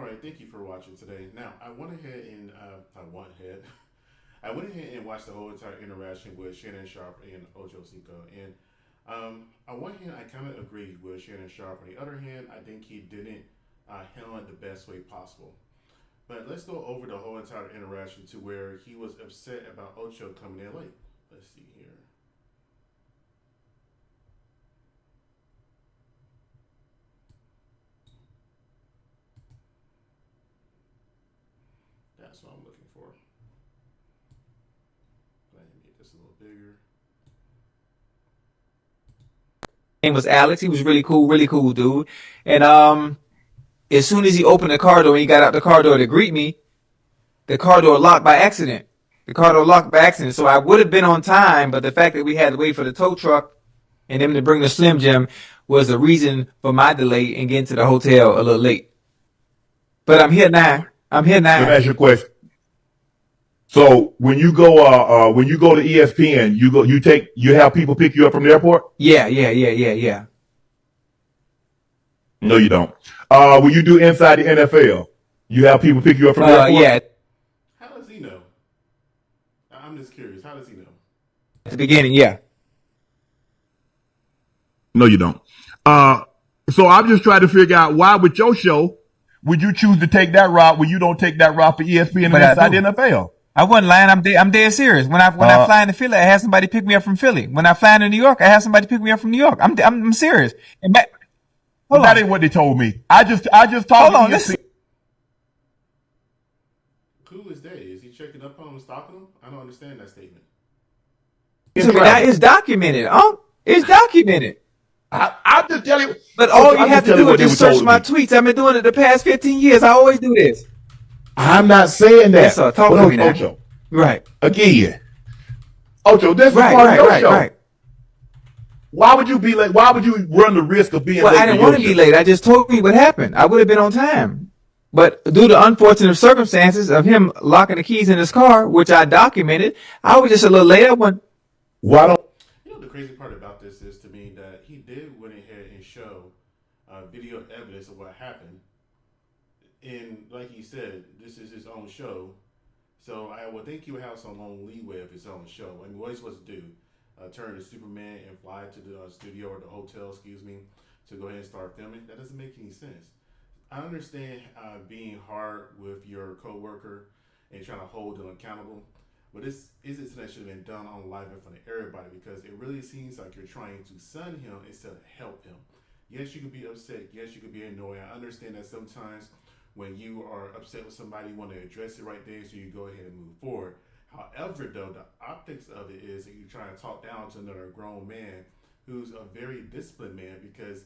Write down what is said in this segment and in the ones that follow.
right, thank you for watching today. Now, I went ahead and I went ahead and watched the whole entire interaction with Shannon Sharpe and Ochocinco. And on one hand, I kind of agree with Shannon Sharpe. On the other hand, I think he didn't handle it the best way possible. But let's go over the whole entire interaction to where he was upset about Ocho coming in late. Let's see here. That's what I'm looking for. Let me make this a little bigger. Name was Alex. He was really cool dude. And as soon as he opened the car door and he got out the car door to greet me, the car door locked by accident. The car door locked by accident. So I would have been on time, but the fact that we had to wait for the tow truck and them to bring the Slim Jim was the reason for my delay in getting to the hotel a little late. But I'm here now. I'm here Let me now. ask you a question. So when you go to ESPN, you have people pick you up from the airport? Yeah. No, you don't. When you do inside the NFL, you have people pick you up from the airport? Yeah. How does he know? I'm just curious. How does he know? At the beginning, yeah. No, you don't. Uh, so I'm just trying to figure out why with your show would you choose to take that route when you don't take that route for ESPN But and I inside the do. NFL? I wasn't lying. I'm dead serious. When I Uh, fly into Philly, I have somebody pick me up from Philly. When I fly into New York, I have somebody pick me up from New York. I'm serious. And back, hold that on, ain't what they told me. I just talked hold to on. Listen, ESPN. Who is day? Is he checking up on him, stalking him? I don't understand that statement. to me now. Travel. It's documented. It's documented. I'm just telling you, But all Ocho, you I'm have just to telling you do is what they just were search told my me. tweets. I've been doing it the past 15 years. I always do this. I'm not saying Yes, that. sir. Talk But to me now. Ocho, Right, again, Ocho, this is right, part of right, your right, show. right. Why would you be late? Why would you run the risk of being Well, I late to didn't want your to be show? late. I just told you what happened. I would have been on time. But due to unfortunate circumstances of him locking the keys in his car, which I documented, I was just a little late. I went, Why don't You know, the crazy part about this is to me that he did went ahead and show video evidence of what happened. And like he said, this is his own show. So I would think he would have some long leeway of his own show. I mean, what he's supposed to do? Turn to Superman and fly to the studio or the hotel, excuse me, to go ahead and start filming? That doesn't make any sense. I understand being hard with your coworker and trying to hold them accountable, but this is something that should have been done on live in front of everybody because it really seems like you're trying to sun him instead of help him. Yes, you could be upset. Yes, you could be annoyed. I understand that sometimes when you are upset with somebody, you want to address it right there, so you go ahead and move forward. However, though, the optics of it is that you're trying to talk down to another grown man who's a very disciplined man because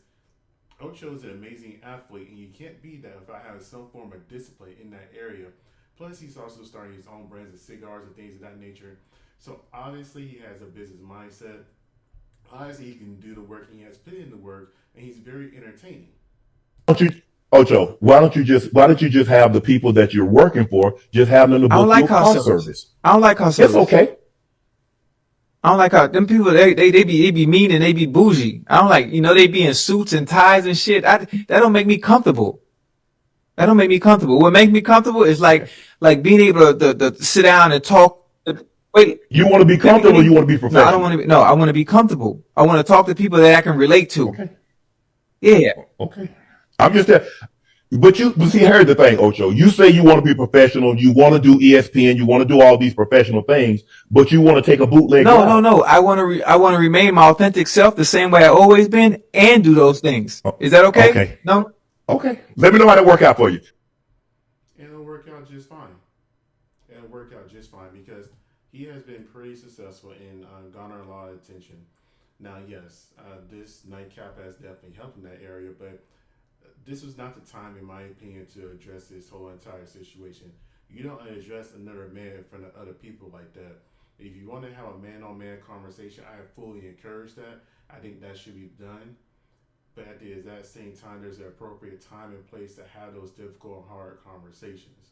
Ocho is an amazing athlete, and you can't beat that without having some form of discipline in that area. Plus, he's also starting his own brands of cigars and things of that nature. So obviously, he has a business mindset. Obviously, he can do the work, and he has put in the work, and he's very entertaining. you, Ocho? Why don't you just have the people that you're working for just have them to I don't book you like a car car service. service? I don't like car It's service. okay. I don't like how them people they be mean and they be bougie. I don't like they be in suits and ties and shit. That don't make me comfortable. That don't make me comfortable. What makes me comfortable is like being able to sit down and talk. Wait, You want to be let comfortable or me. you want to be No, I don't want professional? to be. No, I want to be comfortable. I want to talk to people that I can relate to. Okay. Yeah. Okay. I'm just there. But see, here's the thing, Ocho. You say you want to be professional, you want to do ESPN, you want to do all these professional things, but you want to take a bootleg No, no, route. no. I want to remain my authentic self the same way I always been and do those things. Oh, Is that okay? okay. No. Okay. Let me know how that work out for you. And it'll work out just fine. It'll work out just fine because he has been pretty successful in garnering a lot of attention. Now, yes, this nightcap has definitely helped in that area, but this was not the time, in my opinion, to address this whole entire situation. You don't address another man in front of other people like that. If you want to have a man on man conversation, I fully encourage that. I think that should be done. But at the exact same time, there's an appropriate time and place to have those difficult and hard conversations.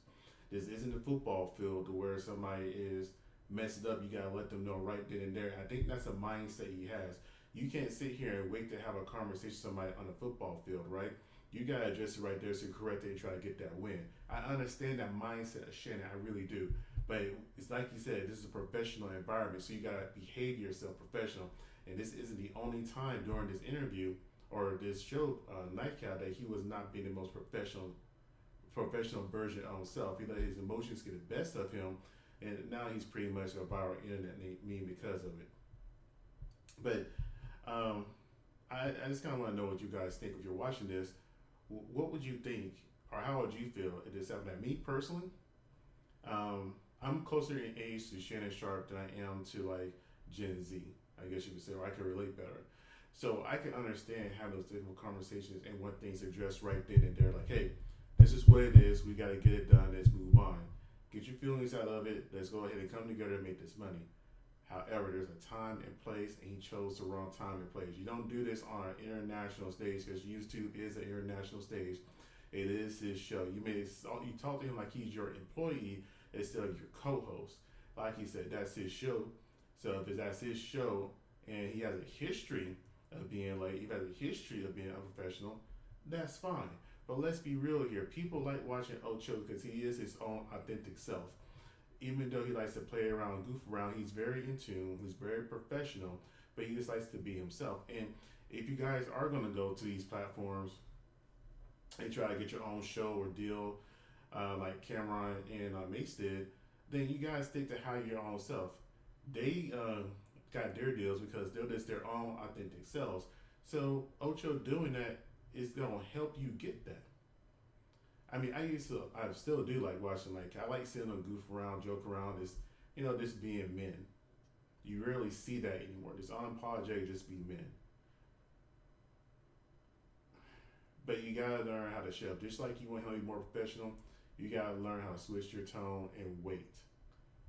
This isn't a football field to where somebody is messed up. You gotta let them know right then and there. I think that's a mindset he has. You can't sit here and wait to have a conversation with somebody on the football field, right? You gotta address it right there so you correct it and try to get that win. I understand that mindset of Shannon, I really do. But it's like you said, this is a professional environment, so you gotta behave yourself professional. And this isn't the only time during this interview or this show, Nightcap, that he was not being the most professional version of himself. He let his emotions get the best of him, and now he's pretty much a viral internet meme because of it. But I just kind of want to know what you guys think if you're watching this. What would you think, or how would you feel if this happened? Me personally, I'm closer in age to Shannon Sharpe than I am to like Gen Z. I guess you could say, or I can relate better. So I can understand having those difficult conversations and want things addressed right then and there. Like, hey, this is what it is. We got to get it done. Let's move on. Get your feelings out of it. Let's go ahead and come together and make this money. However, there's a time and place, and he chose the wrong time and place. You don't do this on an international stage because YouTube is an international stage. It is his show. You talk to him like he's your employee instead of your co-host. Like he said, that's his show. So if that's his show, and he has a history of being late, he has a history of being unprofessional, that's fine. But let's be real here. People like watching Ocho because he is his own authentic self. Even though he likes to play around, goof around, he's very in tune, he's very professional, but he just likes to be himself. And if you guys are going to go to these platforms and try to get your own show or deal like Cameron and Mace did, then you guys stick to how your own self. They got their deals because they're just their own authentic selves. So Ocho doing that is going to help you get that. I mean, I still do like watching. Like, I like seeing them goof around, joke around. Just being men. You rarely see that anymore. This unapologetic, just be men. But you gotta learn how to show up. Just like you want to be more professional, you gotta learn how to switch your tone and wait.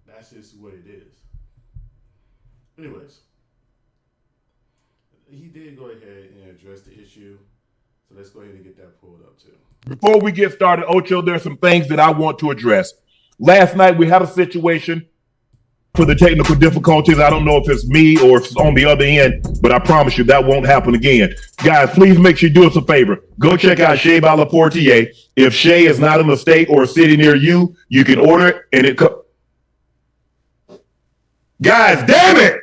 That's just what it is. Anyways, he did go ahead and address the issue. So let's go ahead and get that pulled up too. Before we get started, Ocho, there's some things that I want to address. Last night we had a situation for the technical difficulties. I don't know if it's me or if it's on the other end, but I promise you that won't happen again. Guys, please make sure you do us a favor. Go check out Shea by La Portier. If Shea is not in the state or a city near you, you can order it and it comes. Guys, damn it!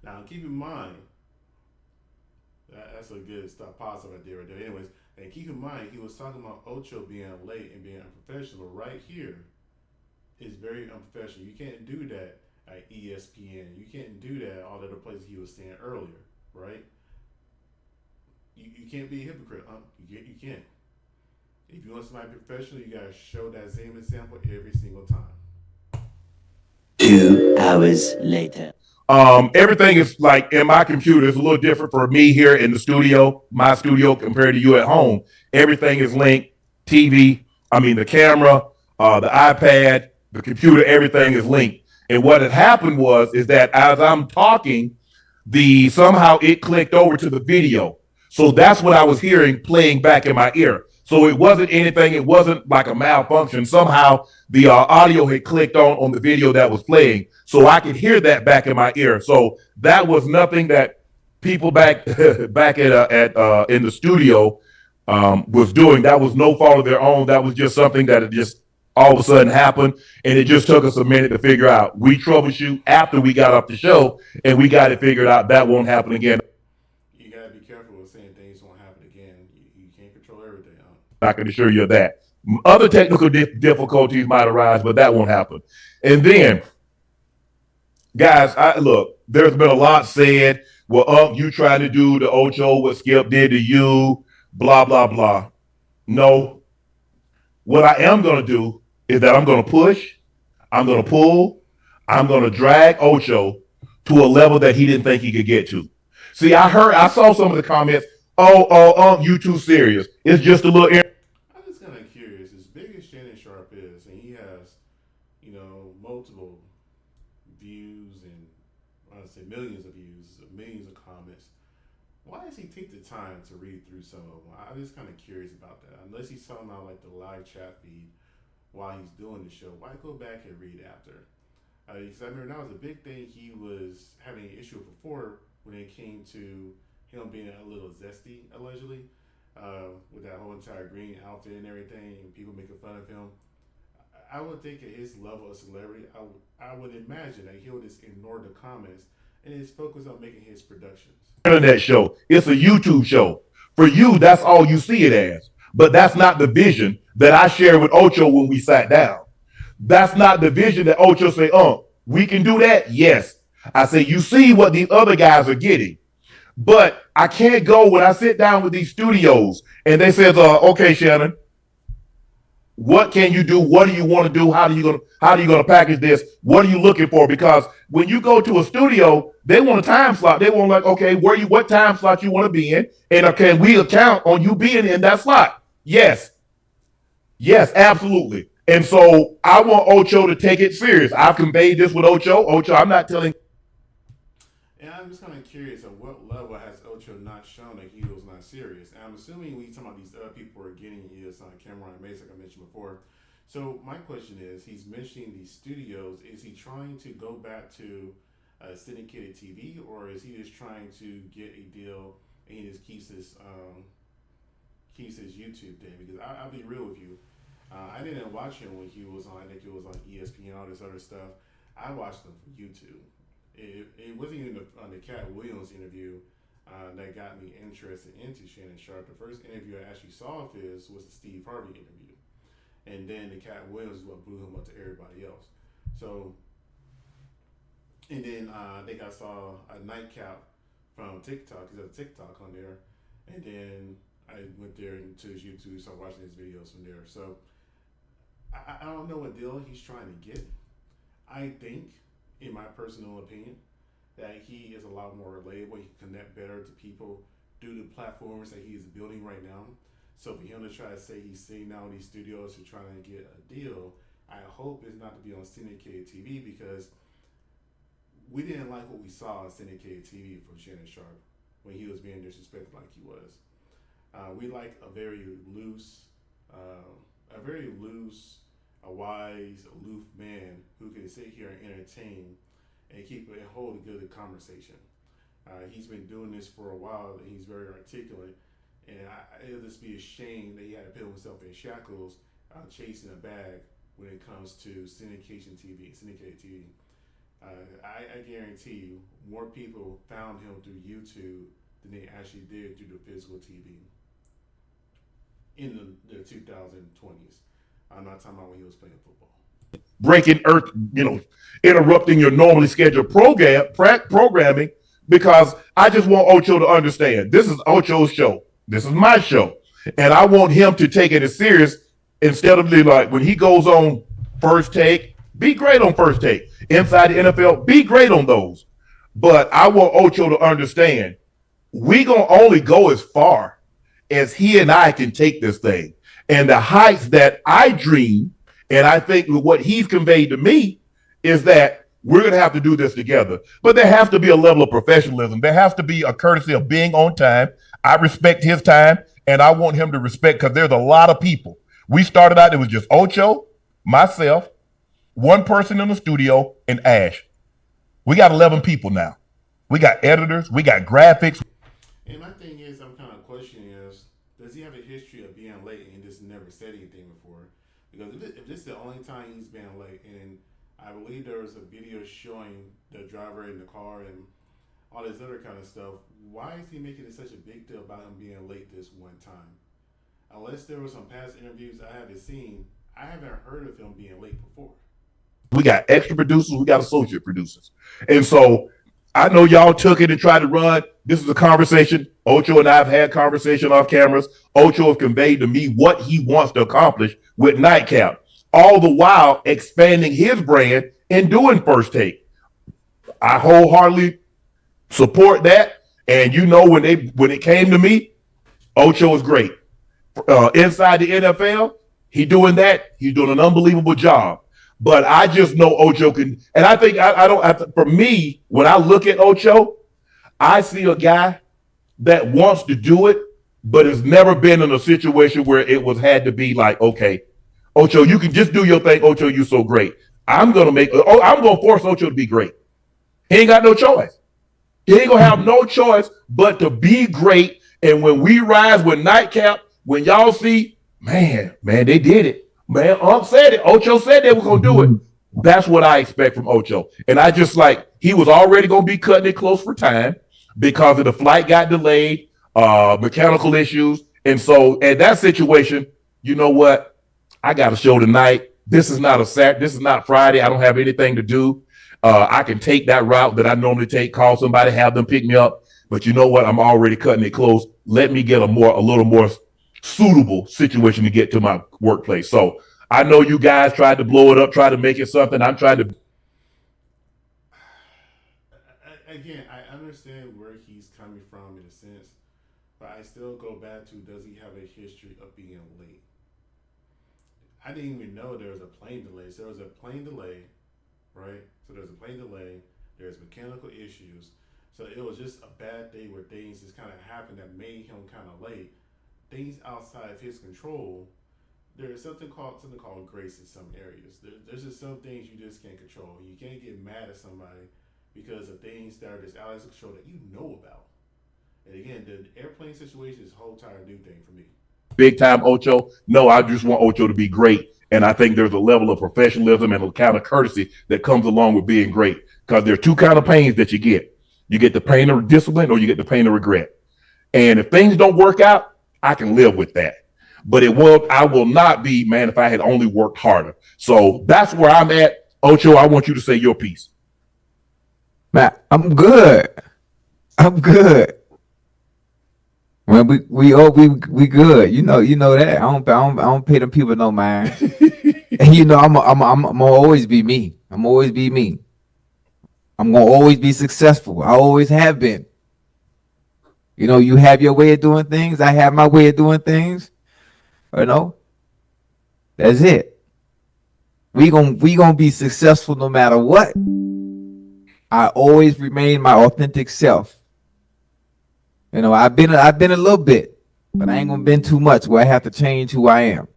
Now keep in mind, that's a good stop pause right there. Anyways, and keep in mind, he was talking about Ocho being late and being unprofessional. Right here is very unprofessional. You can't do that at ESPN. You can't do that at all the other places he was saying earlier, right? You can't be a hypocrite. You can't. If you want somebody professional, you gotta show that same example every single time. 2 hours later. Everything is like in my computer. It's a little different for me here in the studio, my studio, compared to you at home. Everything is linked. The camera, the iPad, the computer, everything is linked. And what had happened is that as I'm talking, somehow it clicked over to the video. So that's what I was hearing playing back in my ear. So it wasn't anything. It wasn't like a malfunction. Somehow the audio had clicked on the video that was playing. So I could hear that back in my ear. So that was nothing that people back back at in the studio was doing. That was no fault of their own. That was just something that it just all of a sudden happened, and it just took us a minute to figure out. We troubleshoot after we got off the show, and we got it figured out. That won't happen again. You gotta be careful with saying things won't happen again. You can't control everything. I can assure you of that. Other technical difficulties might arise, but that won't happen. And then, guys, look, there's been a lot said. Well, you tried to do the Ocho, what Skip did to you, blah, blah, blah. No. What I am going to do is that I'm going to push, I'm going to pull, I'm going to drag Ocho to a level that he didn't think he could get to. See, I saw some of the comments. You too serious. It's just a little. I'm just kind of curious. As big as Shannon Sharpe is, and he has, multiple views and I'd say millions of views, millions of comments. Why does he take the time to read through some of them? I'm just kind of curious about that. Unless he's talking about like the live chat feed while he's doing the show, why go back and read after? Because I remember that was a big thing he was having an issue before when it came to him being a little zesty, allegedly, with that whole entire green outfit and everything, and people making fun of him. I would think at his level of celebrity, I would imagine that he would just ignore the comments and just focus on making his productions. Internet show. It's a YouTube show. For you, that's all you see it as. But that's not the vision that I shared with Ocho when we sat down. That's not the vision that Ocho say, we can do that? Yes. I say, you see what these other guys are getting. But I can't go when I sit down with these studios and they say, okay, Shannon, what can you do? What do you want to do? How are you gonna package this? What are you looking for? Because when you go to a studio, they want a time slot. They want okay, what time slot you want to be in, and can we account on you being in that slot? Yes, absolutely. And so I want Ocho to take it serious. I've conveyed this with Ocho. Ocho, I'm not telling. And I'm just kind of curious at what level has Ocho not shown that he was not serious. And I'm assuming we talking about these other people are getting is Cameron and Mace, like I mentioned before. So my question is, he's mentioning these studios. Is he trying to go back to syndicated TV, or is he just trying to get a deal and he just keeps his YouTube thing? Because I'll be real with you. I didn't watch him when he was on. I think it was on ESPN and all this other stuff. I watched him from YouTube. It wasn't even on the Cat Williams interview that got me interested into Shannon Sharpe. The first interview I actually saw of his was the Steve Harvey interview. And then the Cat Williams is what blew him up to everybody else. So, and then I think I saw a Nightcap from TikTok. He's got a TikTok on there. And then I went there into his YouTube, started watching his videos from there. So, I don't know what deal he's trying to get. I think, in my personal opinion, that he is a lot more relatable. He can connect better to people due to platforms that he is building right now. So for him to try to say he's sitting down in these studios to try to get a deal, I hope it's not to be on syndicated TV, because we didn't like what we saw on syndicated TV from Shannon Sharpe when he was being disrespected like he was. We like a very loose, a wise, aloof man who can sit here and entertain and keep and hold a good conversation. He's been doing this for a while, and he's very articulate. And it'll just be a shame that he had to put himself in shackles chasing a bag when it comes to syndication TV, syndicated TV. I guarantee you, more people found him through YouTube than they actually did through the physical TV in the 2020s. I'm not talking about when he was playing football. Breaking earth, interrupting your normally scheduled programming, because I just want Ocho to understand this is Ocho's show. This is my show. And I want him to take it as serious instead of like when he goes on First Take, be great on First Take. Inside the NFL, be great on those. But I want Ocho to understand we going to only go as far as he and I can take this thing. And the heights that I dream, and I think what he's conveyed to me, is that we're going to have to do this together. But there has to be a level of professionalism. There has to be a courtesy of being on time. I respect his time, and I want him to respect, because there's a lot of people. We started out, it was just Ocho, myself, one person in the studio, and Ash. We got 11 people now. We got editors. We got graphics. And my thing is, I'm kind of questioning is, does he have a history of being late and just never said anything before? Because if this is the only time he's been late, and I believe there was a video showing the driver in the car and all this other kind of stuff, why is he making it such a big deal about him being late this one time? Unless there were some past interviews I haven't seen, I haven't heard of him being late before. We got extra producers, we got associate producers. And so I know y'all took it and tried to run. This is a conversation. Ocho and I have had conversation off cameras. Ocho has conveyed to me what he wants to accomplish with Nightcap, all the while expanding his brand and doing First Take. I wholeheartedly support that. And when it came to me, Ocho is great. Inside the NFL, he's doing that. He's doing an unbelievable job. But I just know Ocho can, and I think for me, when I look at Ocho, I see a guy that wants to do it, but has never been in a situation where it had to be like, okay, Ocho, you can just do your thing. Ocho, you're so great. I'm going to force Ocho to be great. He ain't got no choice. He ain't gonna have no choice but to be great. And when we rise with Nightcap, when y'all see, man, they did it. Man, said it. Ocho said they were gonna do it. That's what I expect from Ocho. And I just like he was already gonna be cutting it close for time because of the flight got delayed, mechanical issues. And so at that situation, you know what? I got a show tonight. This is not a Saturday. This is not Friday. I don't have anything to do. I can take that route that I normally take, call somebody, have them pick me up. But you know what? I'm already cutting it close. Let me get a little more suitable situation to get to my workplace. So I know you guys tried to blow it up, try to make it something. I'm trying to. Again, I understand where he's coming from in a sense, but I still go back to, does he have a history of being late? I didn't even know there was a plane delay. So there was a plane delay, right? So there's a plane delay. There's mechanical issues. So it was just a bad day where things just kind of happened that made him kind of late. Things outside of his control. There is something called grace in some areas. There's just some things you just can't control. You can't get mad at somebody because of things that are just out of control that you know about. And again, the airplane situation is a whole entire new thing for me. Big time Ocho. No, I just want Ocho to be great. And I think there's a level of professionalism and a kind of courtesy that comes along with being great. Because there are two kind of pains that you get. You get the pain of discipline or you get the pain of regret. And if things don't work out, I can live with that. But I will not be, man, if I had only worked harder. So that's where I'm at. Ocho, I want you to say your piece. Man, I'm good. I'm good. Well, we good. You know that. I don't pay them people no mind. And I'm gonna always be me. I'm always be me. I'm gonna always be successful. I always have been. You have your way of doing things. I have my way of doing things. You know, that's it. We gonna be successful no matter what. I always remain my authentic self. I've been a little bit, but I ain't gonna been too much where I have to change who I am.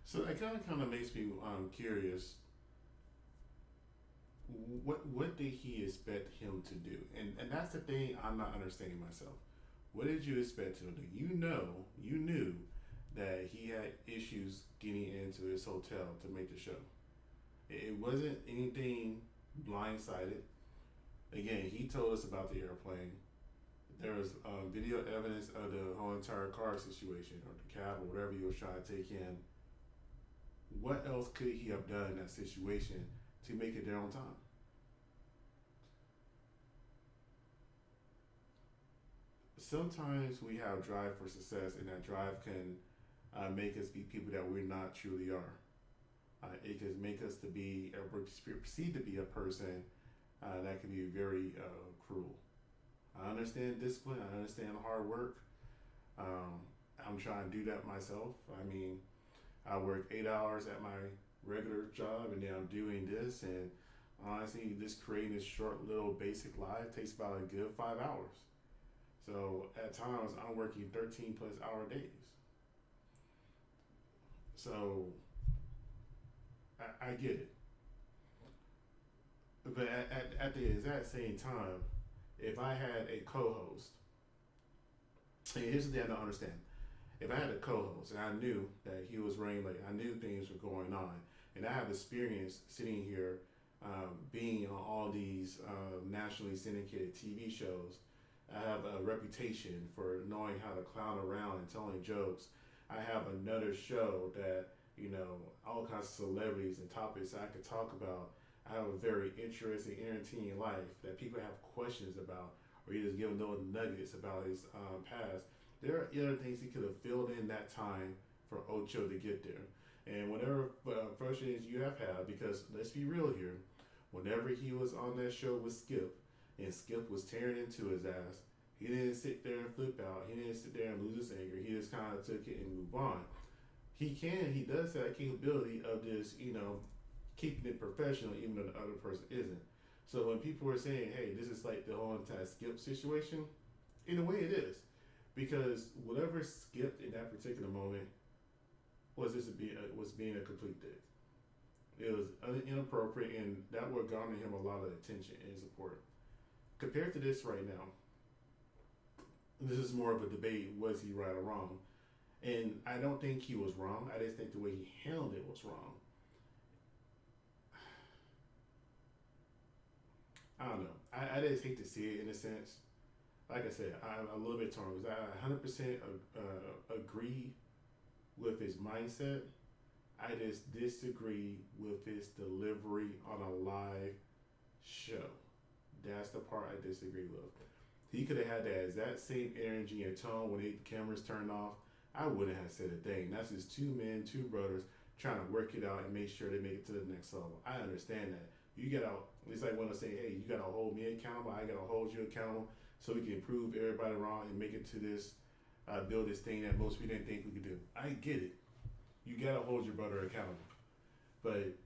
So that kind of makes me curious. What did he expect him to do? And that's the thing I'm not understanding myself. What did you expect him to do? You knew that he had issues getting into his hotel to make the show. It wasn't anything blindsided. Again, he told us about the airplane. There was video evidence of the whole entire car situation or the cab or whatever he was trying to take in. What else could he have done in that situation to make it there on time? Sometimes we have drive for success, and that drive can make us be people that we're not truly are. It can make us to be or perceived to be a person that can be very cruel. I understand discipline. I understand hard work. Um, I'm trying to do that myself. I mean, I work 8 hours at my regular job, and then I'm doing this. And honestly, just creating this short little basic life takes about a good 5 hours. So at times, I'm working 13 plus hour days. So I get it. But at the exact same time, if I had a co-host, and here's the thing I don't understand. If I had a co-host and I knew that he was running late, I knew things were going on, and I have experience sitting here, being on all these nationally syndicated TV shows. I have a reputation for knowing how to clown around and telling jokes. I have another show that all kinds of celebrities and topics I could talk about. I have a very interesting, entertaining life that people have questions about, or you just give them little nuggets about his past. There are other things he could have filled in that time for Ocho to get there. And whatever frustrations you have had, because let's be real here, whenever he was on that show with Skip, and Skip was tearing into his ass, he didn't sit there and flip out. He didn't sit there and lose his anger. He just kind of took it and moved on. He does have that capability of just, keeping it professional even though the other person isn't. So when people are saying, hey, this is like the whole entire Skip situation, in a way it is. Because whatever skipped in that particular moment was being a complete dick. It was inappropriate, and that would garner him a lot of attention and support. compared to this right now, this is more of a debate: was he right or wrong? And I don't think he was wrong. I just think the way he handled it was wrong. I don't know. I just hate to see it in a sense. Like I said, I'm a little bit torn because I 100% agree with his mindset. I just disagree with his delivery on a live show. That's the part I disagree with. He could have had that exact same energy and tone when the cameras turned off. I wouldn't have said a thing. That's just two men, two brothers trying to work it out and make sure they make it to the next level. I understand that. You gotta, it's like when I say, hey, you gotta hold me accountable, I gotta hold you accountable so we can prove everybody wrong and make it to this, build this thing that most people didn't think we could do. I get it. You gotta hold your brother accountable. But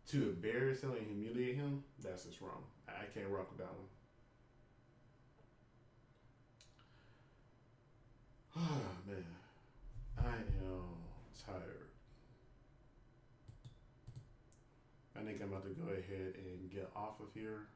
to embarrass him and humiliate him, that's just wrong. I can't rock with that one. Oh, man. I am tired. I think I'm about to go ahead and get off of here.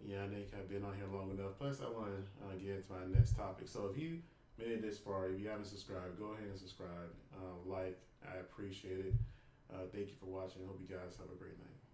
Yeah, I think I've been on here long enough. Plus, I want to get into my next topic. So if you made it this far, if you haven't subscribed, go ahead and subscribe. Like, I appreciate it. Thank you for watching. Hope you guys have a great night.